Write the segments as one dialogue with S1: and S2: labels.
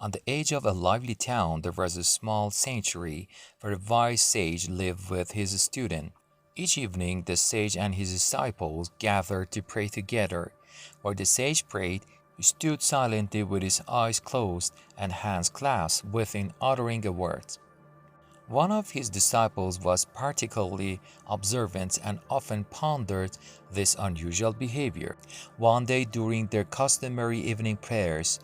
S1: On the edge of a lively town, there was a small sanctuary where a wise sage lived with his student. Each evening, the sage and his disciples gathered to pray together. While the sage prayed, he stood silently with his eyes closed and hands clasped without uttering a word. One of his disciples was particularly observant and often pondered this unusual behavior. One day during their customary evening prayers,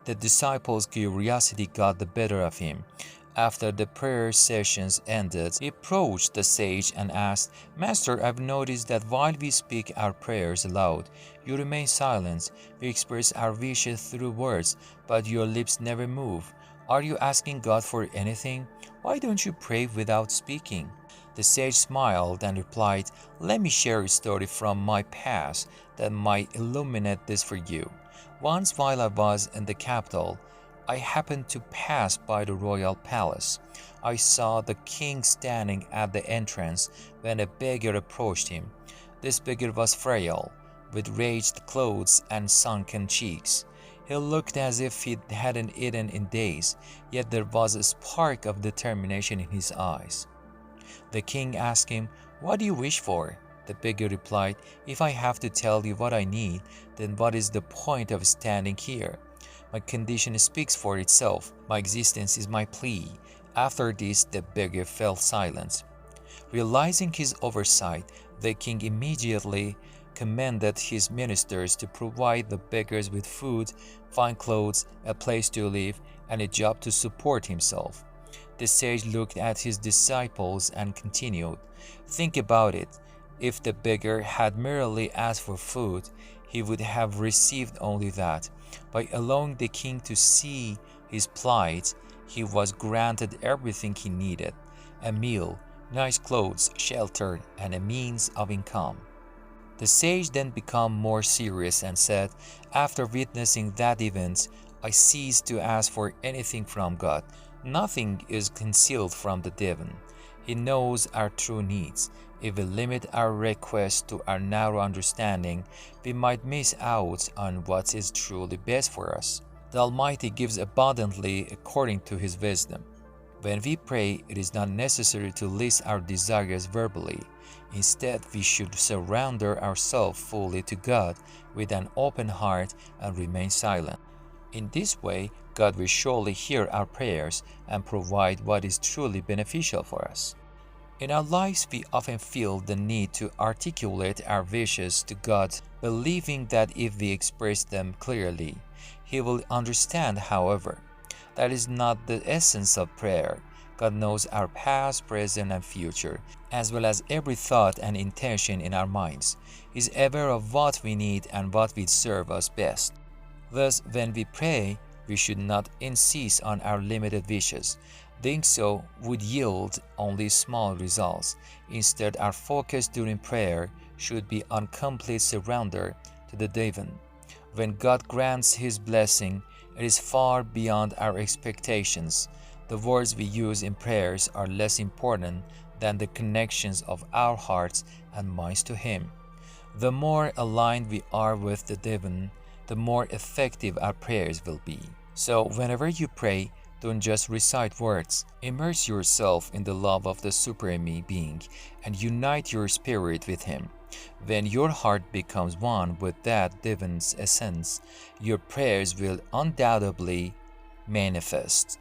S1: the disciple's curiosity got the better of him. After the prayer sessions ended, he approached the sage and asked, "Master, I've noticed that while we speak our prayers aloud, you remain silent. We express our wishes through words, but your lips never move. Are you asking God for anything? Why don't you pray without speaking?" The sage smiled and replied, "Let me share a story from my past that might illuminate this for you. Once while I was in the capital, I happened to pass by the royal palace. I saw the king standing at the entrance when a beggar approached him. This beggar was frail, with ragged clothes and sunken cheeks. He looked as if he hadn't eaten in days, yet there was a spark of determination in his eyes. The king asked him, "What do you wish for?" The beggar replied, "If I have to tell you what I need, then what is the point of standing here? My condition speaks for itself. My existence is my plea." After this, the beggar fell silent. Realizing his oversight, the king immediately commanded his ministers to provide the beggars with food, fine clothes, a place to live, and a job to support himself. The sage looked at his disciples and continued, "Think about it. If the beggar had merely asked for food, he would have received only that. By allowing the king to see his plight, he was granted everything he needed: a meal, nice clothes, shelter, and a means of income." The sage then became more serious and said, "After witnessing that event, I ceased to ask for anything from God. Nothing is concealed from the divine. He knows our true needs. If we limit our requests to our narrow understanding, we might miss out on what is truly best for us. The Almighty gives abundantly according to His wisdom." When we pray, it is not necessary to list our desires verbally. Instead, we should surrender ourselves fully to God with an open heart and remain silent. In this way, God will surely hear our prayers and provide what is truly beneficial for us. In our lives, we often feel the need to articulate our wishes to God, believing that if we express them clearly, He will understand. However, that is not the essence of prayer. God knows our past, present, and future, as well as every thought and intention in our minds. He is aware of what we need and what will serve us best. Thus, when we pray, we should not insist on our limited wishes. Doing so would yield only small results. Instead, our focus during prayer should be on complete surrender to the divine. When God grants His blessing, it is far beyond our expectations. The words we use in prayers are less important than the connections of our hearts and minds to Him. The more aligned we are with the divine, the more effective our prayers will be. So, whenever you pray, don't just recite words. Immerse yourself in the love of the Supreme Being and unite your spirit with Him. When your heart becomes one with that divine's essence, your prayers will undoubtedly manifest.